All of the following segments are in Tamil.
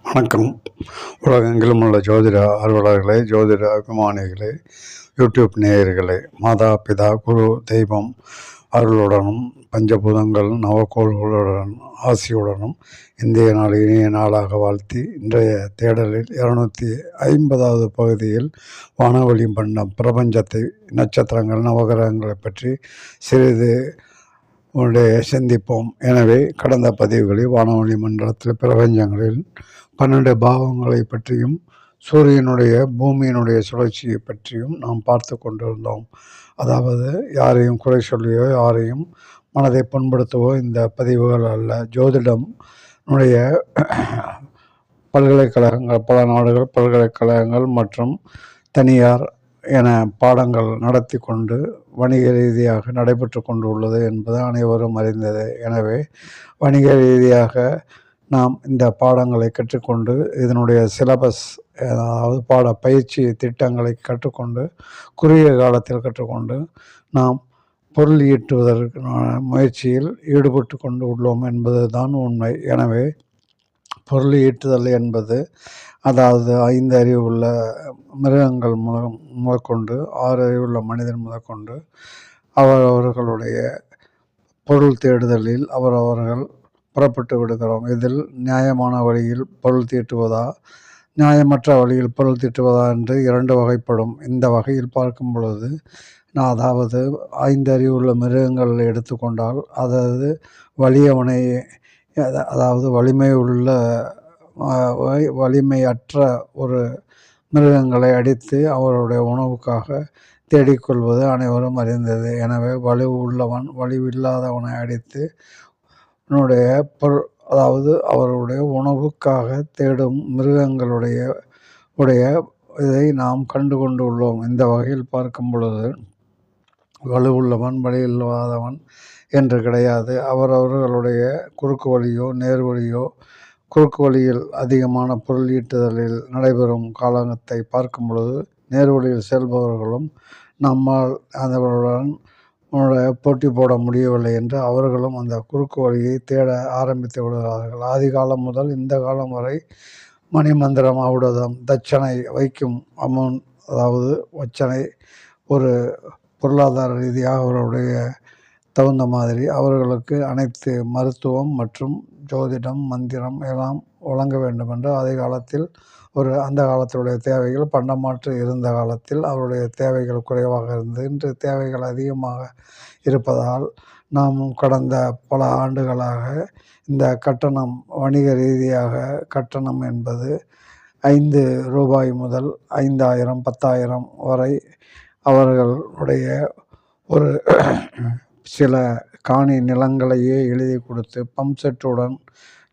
வணக்கம். உலகெங்கிலும் உள்ள ஜோதிட ஆர்வலர்களே, ஜோதிட அபிமானிகளே, யூடியூப் நேயர்களே, மாதா பிதா குரு தெய்வம் அருளுடனும் பஞ்சபூதங்கள் நவக்கோள்களுடன் ஆசியுடனும் இந்திய நாள் இனிய நாளாக வாழ்த்தி இன்றைய தேடலில் 250வது பகுதியில் வானவழி பண்ண பிரபஞ்சத்தை, நட்சத்திரங்கள், நவகிரகங்களை பற்றி சிறிது சிந்திப்போம். எனவே கடந்த பதிவுகளில் வானவழி மண்டலத்தில் பிரபஞ்சங்களில் 12 பாவங்களை பற்றியும் சூரியனுடைய பூமியினுடைய சுழற்சியை பற்றியும் நாம் பார்த்து கொண்டிருந்தோம். அதாவது யாரையும் குறை சொல்லியோ யாரையும் மனதை புண்படுத்தவோ இந்த பதிவுகள் அல்ல. ஜோதிடம் பல்கலைக்கழகங்கள், பல நாடுகள் பல்கலைக்கழகங்கள் மற்றும் தனியார் என பாடங்கள் நடத்தி கொண்டு வணிக ரீதியாக நடைபெற்று கொண்டு உள்ளது என்பது அனைவரும் அறிந்தது. எனவே வணிக ரீதியாக நாம் இந்த பாடங்களை கற்றுக்கொண்டு இதனுடைய சிலபஸ், அதாவது பாட பயிற்சி திட்டங்களை கற்றுக்கொண்டு குறுகிய காலத்தில் கற்றுக்கொண்டு நாம் பொருள் ஈட்டுவதற்கான முயற்சியில் ஈடுபட்டு கொண்டு உள்ளோம் என்பது தான் உண்மை. எனவே பொருள் ஈட்டுதல் என்பது, அதாவது 5 அறிவு உள்ள மிருகங்கள் முதற்கொண்டு 6 அறிவுள்ள மனிதன் முதற்கொண்டு அவர்களுடைய பொருள் தேடுதலில் அவர்கள் புறப்பட்டு விடுகிறோம். இதில் நியாயமான வழியில் பொருள் தீட்டுவதா, நியாயமற்ற வழியில் பொருள் தீட்டுவதா என்று 2 வகைப்படும். இந்த வகையில் பார்க்கும் பொழுது, அதாவது 5 அறிவுள்ள மிருகங்கள் எடுத்துக்கொண்டால், அதாவது வலியவனை, அதாவது வலிமையற்ற ஒரு மிருகங்களை அடித்து அவருடைய உணவுக்காக தேடிக்கொள்வது அனைவரும் அறிந்தது. எனவே வலிவுள்ளவன் வலிவில்லாதவனை அடித்து அதாவது அவருடைய உணவுக்காக தேடும் மிருகங்களுடைய இதை நாம் கண்டு கொண்டு உள்ளோம். இந்த வகையில் பார்க்கும் பொழுது வலுவுள்ளவன் வலியில்லாதவன் என்று கிடையாது. அவரவர்களுடைய குறுக்கு வழியோ நேர் வழியோ, குறுக்கு வழியில் அதிகமான பொருள் ஈட்டுதலில் நடைபெறும் காலத்தை பார்க்கும் பொழுது நேர் வழியில் செல்பவர்களும் நம்மால் அதனுடன் போட்டி போட முடியவில்லை என்று அவர்களும் அந்த குறுக்கு வழியை தேட ஆரம்பித்து விடுகிறார்கள். ஆதி காலம் முதல் இந்த காலம் வரை மணிமந்திரம், ஔடதம், தட்சணை வைக்கும் அமௌண்ட், அதாவது வச்சனை, ஒரு பொருளாதார ரீதியாக அவர்களுடைய தகுந்த மாதிரி அவர்களுக்கு அனைத்து மருத்துவம் மற்றும் ஜோதிடம், மந்திரம் எல்லாம் வழங்க வேண்டும் என்று ஆதி காலத்தில் அந்த காலத்தினுடைய தேவைகள் பண்டமாற்று இருந்த காலத்தில் அவருடைய தேவைகள் குறைவாக இருந்தது. இன்று தேவைகள் அதிகமாக இருப்பதால் நாமும் கடந்த பல ஆண்டுகளாக இந்த கட்டணம், வணிக ரீதியாக கட்டணம் என்பது 5 ரூபாய் முதல் 5000, 10,000 வரை அவர்களுடைய ஒரு சில காணி நிலங்களையே எழுதி கொடுத்து பம்ப்செட்டுடன்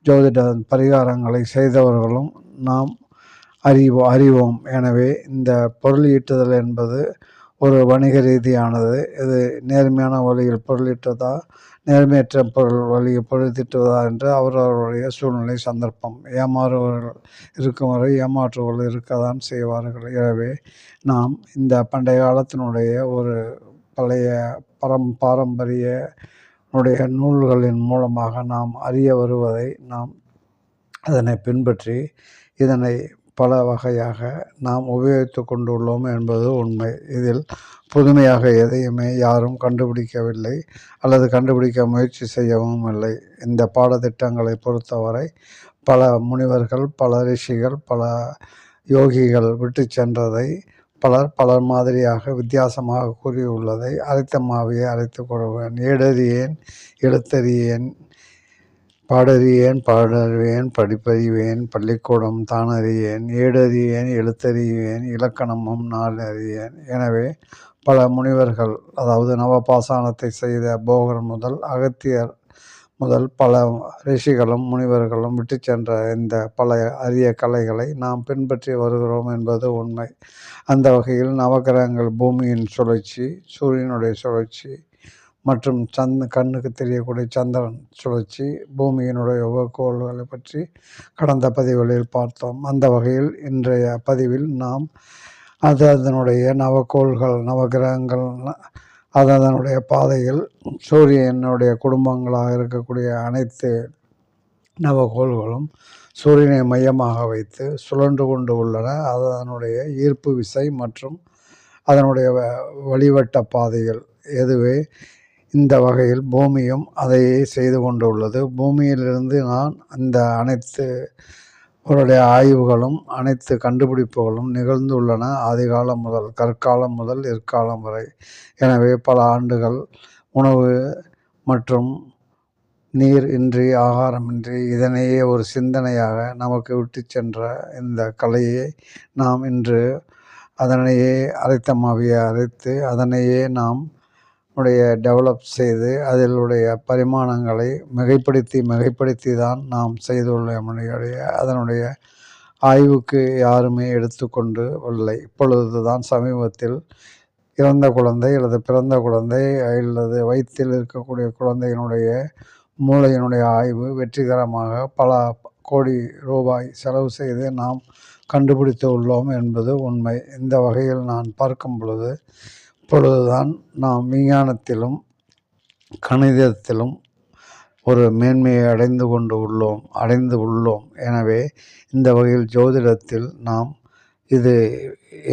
ஜோதிட பரிகாரங்களை செய்தவர்களும் நாம் அறிவோம். எனவே இந்த பொருள் ஈட்டுதல் என்பது ஒரு வணிக ரீதியானது. இது நேர்மையான வழியில் பொருள் ஈட்டுவதா, நேர்மையற்ற வழியில் பொருள் தீட்டுவதா என்று அவரவருடைய சூழ்நிலை, சந்தர்ப்பம். ஏமாறுவர்கள் இருக்கும் வரை ஏமாற்றுவர்கள் இருக்கத்தான் செய்வார்கள். எனவே நாம் இந்த பண்டைய காலத்தினுடைய ஒரு பழைய பாரம்பரிய நூல்களின் மூலமாக நாம் அறிய வருவதை நாம் அதனை பின்பற்றி இதனை பல வகையாக நாம் உபயோகித்து கொண்டுள்ளோம் என்பது உண்மை. இதில் புதுமையாக எதையுமே யாரும் கண்டுபிடிக்கவில்லை அல்லது கண்டுபிடிக்க முயற்சி செய்யவும் இல்லை. இந்த பாடத்திட்டங்களை பொறுத்தவரை பல முனிவர்கள், பல ரிஷிகள், பல யோகிகள் விட்டு சென்றதை பலர் மாதிரியாக வித்தியாசமாக கூறியுள்ளதை அரைத்தமாவியை அரைத்து கொள்வேன். ஏடறியேன் எழுத்தறியேன், பாடறியேன் பாடறிவேன், படிப்பறிவேன், பள்ளிக்கூடம் தானறியேன், ஏடறியேன் எழுத்தறிவேன், இலக்கணமும் நான் அறியேன். எனவே பல முனிவர்கள், அதாவது நவபாசானத்தை செய்த போகர் முதல் அகத்தியர் முதல் பல ரிஷிகளும் முனிவர்களும் விட்டு சென்ற இந்த பல அரிய கலைகளை நாம் பின்பற்றி வருகிறோம் என்பது உண்மை. அந்த வகையில் நவகிரகங்கள், பூமியின் சுழற்சி, சூரியனுடைய சுழற்சி மற்றும் கண்ணுக்கு தெரியக்கூடிய சந்திரன் சுழற்சி, பூமியினுடைய உபகோள்களை பற்றி கடந்த பதிவுகளில் பார்த்தோம். அந்த வகையில் இன்றைய பதிவில் நாம் அதனுடைய நவக்கோள்கள், நவகிரகங்கள், அதனுடைய பாதையில் சூரியனுடைய குடும்பங்களாக இருக்கக்கூடிய அனைத்து நவகோள்களும் சூரியனை மையமாக வைத்து சுழன்று கொண்டு உள்ளன. அதனுடைய ஈர்ப்பு விசை மற்றும் அதனுடைய வழிவட்ட பாதைகள் எதுவே இந்த வகையில் பூமியும் அதையே செய்து கொண்டு உள்ளது. பூமியிலிருந்து நான் இந்த அனைத்து அவருடைய ஆய்வுகளும் அனைத்து கண்டுபிடிப்புகளும் நிகழ்ந்துள்ளன, ஆதிகாலம் முதல் கற்காலம் முதல் இற்காலம் வரை. எனவே பல ஆண்டுகள் உணவு மற்றும் நீர் இன்றி, ஆகாரமின்றி, இதனையே ஒரு சிந்தனையாக நமக்கு விட்டு சென்ற இந்த கலையை நாம் இன்று அதனையே அரைத்த மாவியை அரைத்து அதனையே நாம் டெவலப் செய்து அதிலுடைய பரிமாணங்களை மிகைப்படுத்தி தான் நாம் செய்துள்ளோம். அதனுடைய ஆய்வுக்கு யாருமே எடுத்துக்கொண்டு இல்லை. இப்பொழுது தான் சமீபத்தில் இறந்த குழந்தை அல்லது பிறந்த குழந்தை அல்லது வயிற்றில் இருக்கக்கூடிய குழந்தையினுடைய மூளையினுடைய ஆய்வு வெற்றிகரமாக பல கோடி ரூபாய் செலவு செய்து நாம் கண்டுபிடித்து உள்ளோம் என்பது உண்மை. இந்த வகையில் நான் பார்க்கும் பொழுது இப்பொழுதுதான் நாம் விஞ்ஞானத்திலும் கணிதத்திலும் ஒரு மேன்மையை அடைந்து உள்ளோம். எனவே இந்த வகையில் ஜோதிடத்தில் நாம் இது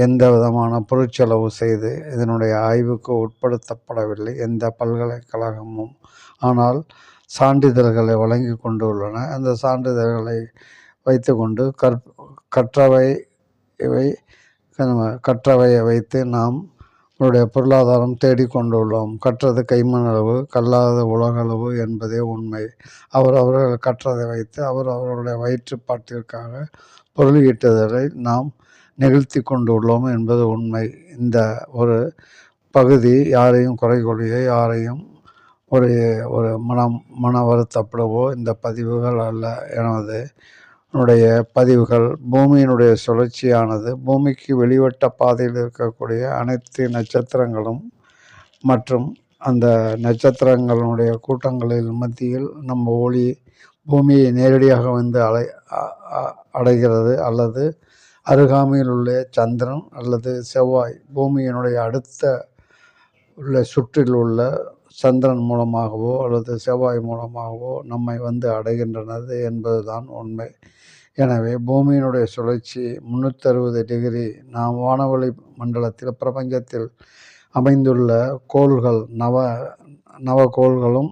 எந்த விதமான பொருட்செலவு செய்து இதனுடைய ஆய்வுக்கு உட்படுத்தப்படவில்லை எந்த பல்கலைக்கழகமும். ஆனால் சான்றிதழ்களை வழங்கி கொண்டு உள்ளன. அந்த சான்றிதழ்களை வைத்து கொண்டு கற்றவையை வைத்து நாம் பொருளாதாரம் தேடிக்கொண்டுள்ளோம். கற்றது கைமணளவு, கல்லாதது உலகளவு என்பதே உண்மை. அவர்கள் கற்றதை வைத்து அவர்களுடைய வயிற்றுப்பாட்டிற்காக பொருள் ஈட்டுதலை நாம் நிகழ்த்தி கொண்டுள்ளோம் என்பது உண்மை. இந்த ஒரு பகுதி யாரையும் குறை கொள்ளையோ யாரையும் ஒரு மன வருத்தப்படவோ இந்த பதிவுகள் அல்ல. என்னுடைய பதிவுகள் பூமியினுடைய சுழற்சியானது பூமிக்கு வெளிவட்ட பாதையில் இருக்கக்கூடிய அனைத்து நட்சத்திரங்களும் மற்றும் அந்த நட்சத்திரங்களுடைய கூட்டங்களில் மத்தியில் நம்ம ஒளி பூமியை நேரடியாக வந்து அடைகிறது அல்லது அருகாமையில் உள்ள சந்திரன் அல்லது செவ்வாய் பூமியினுடைய அடுத்த உள்ள சுற்றில் உள்ள சந்திரன் மூலமாகவோ அல்லது செவ்வாய் மூலமாகவோ நம்மை வந்து அடைகின்றனது என்பதுதான் உண்மை. எனவே பூமியினுடைய சுழற்சி 360 டிகிரி நாம் வானவெளி மண்டலத்தில் பிரபஞ்சத்தில் அமைந்துள்ள கோள்கள் நவகோள்களும்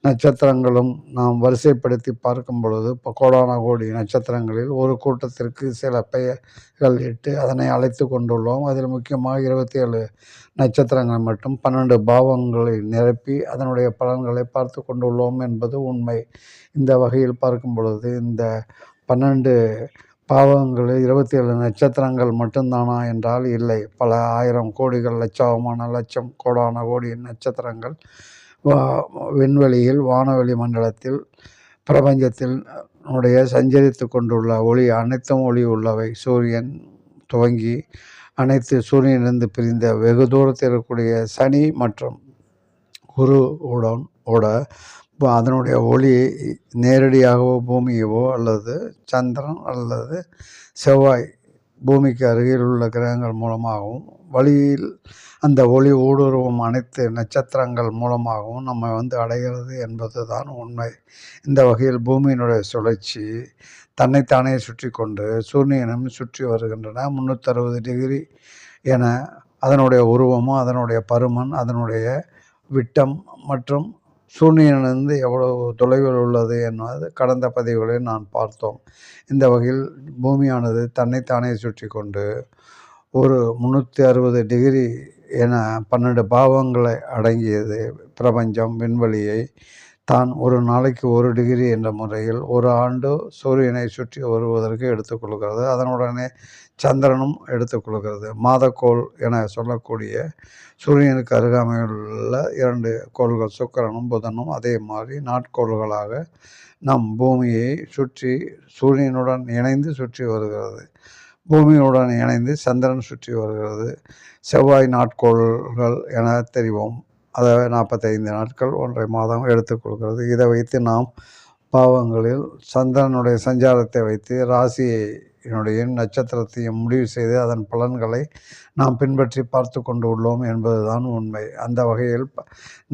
நட்சத்திரங்களும் நாம் வரிசைப்படுத்தி பார்க்கும் பொழுது கோடான கோடி நட்சத்திரங்களில் ஒரு கூட்டத்திற்கு சில பெயர்கள் இட்டு அதனை அழைத்து கொண்டுள்ளோம். அதில் முக்கியமாக 27 நட்சத்திரங்கள் மட்டும் 12 பாவங்களை நிரப்பி அதனுடைய பலன்களை பார்த்து கொண்டுள்ளோம் என்பது உண்மை. இந்த வகையில் பார்க்கும் பொழுது இந்த 12 பாவங்களில் 27 நட்சத்திரங்கள் மட்டும்தானா என்றால் இல்லை. பல ஆயிரம் கோடிகள் லட்சம் கோடான கோடி நட்சத்திரங்கள் விண்வெளியில் வானவெளி மண்டலத்தில் பிரபஞ்சத்தில் சஞ்சரித்து கொண்டுள்ள ஒளி அனைத்தும் ஒளி உள்ளவை. சூரியன் துவங்கி அனைத்து சூரியனிலிருந்து பிரிந்த வெகு தூரத்தில் இருக்கக்கூடிய சனி மற்றும் குரு அதனுடைய ஒளி நேரடியாகவோ பூமியவோ அல்லது சந்திரன் அல்லது செவ்வாய் பூமிக்கு அருகில் உள்ள கிரகங்கள் மூலமாகவும் வழியில் அந்த ஒளி ஊடுருவும் அனைத்து நட்சத்திரங்கள் மூலமாகவும் நம்மை வந்து அடைகிறது என்பது தான் உண்மை. இந்த வகையில் பூமியினுடைய சுழற்சி தன்னைத்தானே சுற்றி கொண்டு சூரியனும் சுற்றி வருகின்றன. 360 டிகிரி என அதனுடைய உருவமும் அதனுடைய பருமன் அதனுடைய விட்டம் மற்றும் சூரியனிலிருந்து எவ்வளவு தொலைவில் உள்ளது என்பது கடந்த பதிவுகளில் நான் பார்த்தோம். இந்த வகையில் பூமியானது தன்னைத்தானே சுற்றி கொண்டு ஒரு 360 டிகிரி என 12 பாவங்களை அடங்கியது பிரபஞ்சம் விண்வெளியை தான் ஒரு நாளைக்கு 1 டிகிரி என்ற முறையில் ஒரு ஆண்டு சூரியனை சுற்றி வருவதற்கு எடுத்துக்கொள்கிறது. அதனுடனே சந்திரனும் எடுத்துக்கொள்கிறது. மாதக்கோள் என சொல்லக்கூடிய சூரியனுக்கு அருகாமையில் உள்ள 2 கோள்கள் சுக்கிரனும் புதனும் அதே மாதிரி நாட்கோள்களாக நம் பூமியை சுற்றி சூரியனுடன் இணைந்து சுற்றி வருகிறது. பூமியுடன் இணைந்து சந்திரன் சுற்றி வருகிறது. செவ்வாய் நாட்கோள்கள் என தெரிவோம். அதாவது 45 நாட்கள் 1.5 மாதம் எடுத்துக்கொள்கிறது. இதை வைத்து நாம் பாவங்களில் சந்திரனுடைய சஞ்சாரத்தை வைத்து ராசியினுடைய நட்சத்திரத்தையும் முடிவு செய்து அதன் பலன்களை நாம் பின்பற்றி பார்த்து கொண்டு உள்ளோம் என்பதுதான் உண்மை. அந்த வகையில்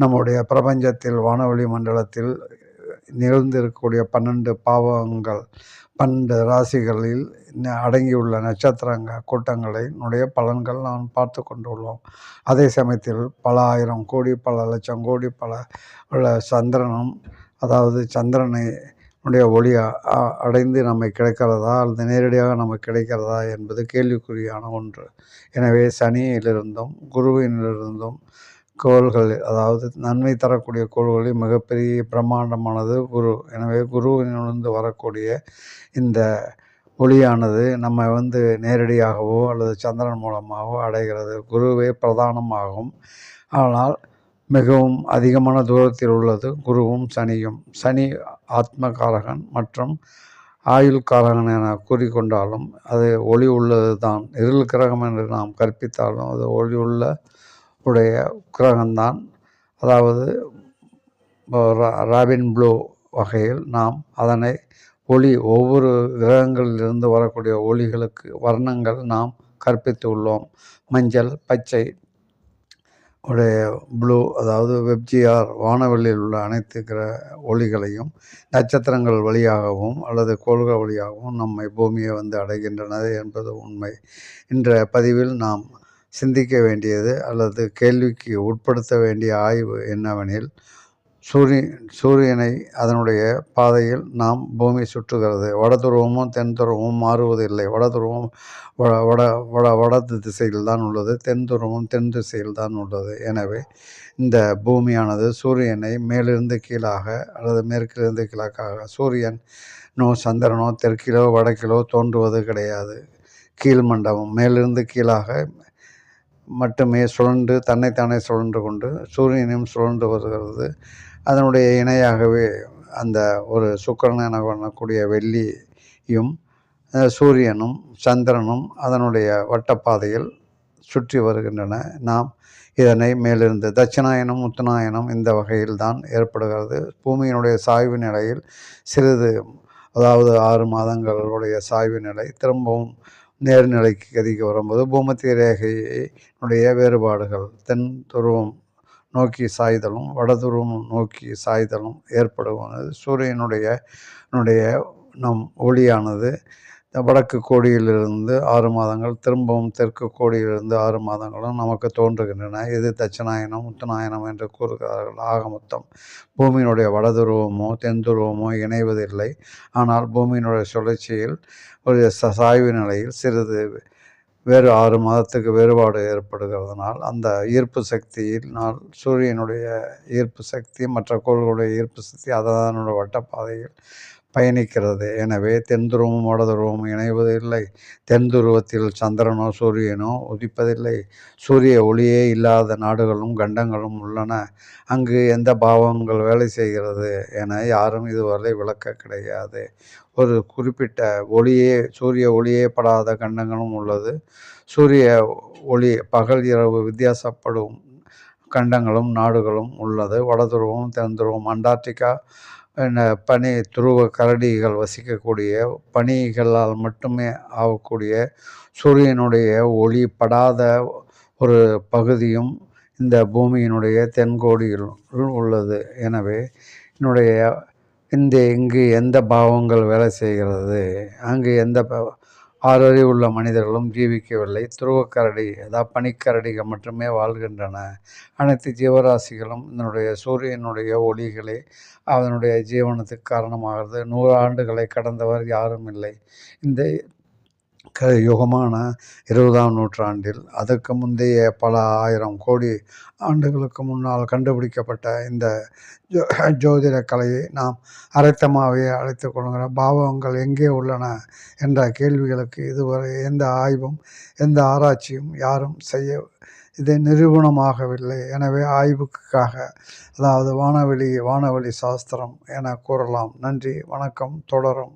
நம்முடைய பிரபஞ்சத்தில் வானவெளி மண்டலத்தில் நிகழ்ந்திருக்கக்கூடிய 12 பாவங்கள் 12 ராசிகளில் அடங்கியுள்ள நட்சத்திரங்க கூட்டங்களினுடைய பலன்கள் நாம் பார்த்து கொண்டுள்ளோம். அதே சமயத்தில் பல ஆயிரம் கோடி பல லட்சம் கோடி பல உள்ள சந்திரனும், அதாவது சந்திரனை ஒளி அடைந்து நம்மை கிடைக்கிறதா அல்லது நேரடியாக நமக்கு கிடைக்கிறதா என்பது கேள்விக்குறியான ஒன்று. எனவே சனியிலிருந்தும் குருவினிலிருந்தும் கோள்கள், அதாவது நன்மை தரக்கூடிய கோள்களில் மிகப்பெரிய பிரம்மாண்டமானது குரு. எனவே குருவினிலிருந்து வரக்கூடிய இந்த ஒளியானது நம்ம நேரடியாகவோ அல்லது சந்திரன் மூலமாகவோ அடைகிறது. குருவே பிரதானமாகும். ஆனால் மிகவும் அதிகமான தூரத்தில் உள்ளது குருவும் சனியும். சனி ஆத்மகாரகன் மற்றும் ஆயுள்காரகன் என கூறிக்கொண்டாலும் அது ஒளி உள்ளது தான். இருள் கிரகம் என்று நாம் கற்பித்தாலும் அது ஒளி உடைய கிரகம்தான். அதாவது ராபின் ப்ளூ வகையில் நாம் அதனை ஒவ்வொரு கிரகங்களிலிருந்து வரக்கூடிய ஒளிகளுக்கு வர்ணங்கள் நாம் கற்பித்து உள்ளோம். மஞ்சள், பச்சை உடைய ப்ளூ, அதாவது வெப்ஜிஆர் வானவெளியில் உள்ள அனைத்து ஒளிகளையும் நட்சத்திரங்கள் வழியாகவும் அல்லது கோள்கள் வழியாகவும் நம்மை பூமியை அடைகின்றன என்பது உண்மை. இன்றைய பதிவில் நாம் சிந்திக்க வேண்டியது அல்லது கேள்விக்கு உட்படுத்த வேண்டிய ஆய்வு என்னவெனில், சூரியனை அதனுடைய பாதையில் நாம் பூமி சுற்றுகிறது. வடதுருவமும் தென் துருவமும் மாறுவதில்லை. வடதுருவம் வடது திசையில் தான் உள்ளது, தென் துருவம் தென் திசையில் தான் உள்ளது. எனவே இந்த பூமியானது சூரியனை மேலிருந்து கீழாக அல்லது மேற்கிலிருந்து கிழக்காக, சூரியனோ சந்திரனோ தெற்கிலோ வடக்கிலோ தோன்றுவது கிடையாது. கீழ்மண்டபம் மேலிருந்து கீழாக மட்டுமே சுழன்று தன்னைத்தானே சுழன்று கொண்டு சூரியனையும் சுழன்று வருகிறது. அதனுடைய இணையாகவே அந்த ஒரு சுக்கிரன் என பண்ணக்கூடிய வெள்ளியும் சூரியனும் சந்திரனும் அதனுடைய வட்டப்பாதையில் சுற்றி வருகின்றன. நாம் இதனை மேலிருந்து தட்சிணாயனம் உத்தராயணம் இந்த வகையில் தான் ஏற்படுகிறது. பூமியினுடைய சாய்வு நிலையில் சிறிது, அதாவது 6 மாதங்களுடைய சாய்வு நிலை திரும்பவும் நேர்நிலைக்கு கதிக்கு வரும்போது பூமத்திய ரேகையினுடைய வேறுபாடுகள், தென் துருவம் நோக்கி சாய்தலும் வடதுருவம் நோக்கி சாய்தலும் ஏற்படுவது. சூரியனுடைய நம் ஒளியானது வடக்கு கோடியிலிருந்து 6 மாதங்கள் திரும்பவும் தெற்கு கோடியிலிருந்து 6 மாதங்களும் நமக்கு தோன்றுகின்றன. இது தட்சிணாயனம் உத்தராயணம் என்று கூறுகிறார்கள். ஆக மொத்தம் பூமியினுடைய வடதுருவமோ தென் துருவமோ இணைவதில்லை. ஆனால் பூமியினுடைய சுழற்சியில் ஒரு சாய்வு நிலையில் சிறிது வேறு 6 மாதத்துக்கு வேறுபாடு ஏற்படுகிறதுனால் அந்த ஈர்ப்பு சக்தியினால் சூரியனுடைய ஈர்ப்பு சக்தி மற்ற கோள்களுடைய ஈர்ப்பு சக்தி அதனுடைய வட்டப்பாதையில் பயணிக்கிறது. எனவே தென் துருவமும் வடதுருவமும் இணைவதில்லை. தென் துருவத்தில் சந்திரனோ சூரியனோ உதிப்பதில்லை. சூரிய ஒளியே இல்லாத நாடுகளும் கண்டங்களும் உள்ளன. அங்கு எந்த பாவங்கள் வேலை செய்கிறது என யாரும் இதுவரை விளக்க கிடையாது. ஒரு குறிப்பிட்ட சூரிய ஒளியே படாத கண்டங்களும் உள்ளது. சூரிய ஒளி பகல் இரவு வித்தியாசப்படும் கண்டங்களும் நாடுகளும் உள்ளது. வடதுருவம் தென் துருவம், அண்டார்டிகா பனி துருவ கரடிகள் வசிக்கக்கூடிய பனிகளால் மட்டுமே ஆகக்கூடிய சூரியனுடைய ஒளி படாத ஒரு பகுதியும் இந்த பூமியினுடைய தென்கோடியில் உள்ளது. எனவே இங்கு எந்த பாவங்கள் வேலை செய்கிறது, அங்கு எந்த 6 அறிவுள்ள மனிதர்களும் ஜீவிக்கவில்லை. துருவக்கரடி, அதாவது பனிக்கரடிகள் மட்டுமே வாழ்கின்றன. அனைத்து ஜீவராசிகளும் சூரியனுடைய ஒளிகளே அதனுடைய ஜீவனத்துக்கு காரணமாகிறது. 100 ஆண்டுகளை கடந்தவர் யாரும் இல்லை. இந்த யுகமான 20ஆம் நூற்றாண்டில் அதற்கு முந்தைய பல 1000 கோடி ஆண்டுகளுக்கு முன்னால் கண்டுபிடிக்கப்பட்ட இந்த ஜோதிட கலையை நாம் அரைத்தமாகவே அழைத்து கொள்கிறோம். பாவங்கள் எங்கே உள்ளன என்ற கேள்விகளுக்கு இதுவரை எந்த ஆய்வும் எந்த ஆராய்ச்சியும் யாரும் இதை நிரூபணமாகவில்லை. எனவே ஆய்வுக்காக, அதாவது வானவெளி சாஸ்திரம் என கூறலாம். நன்றி, வணக்கம். தொடரும்.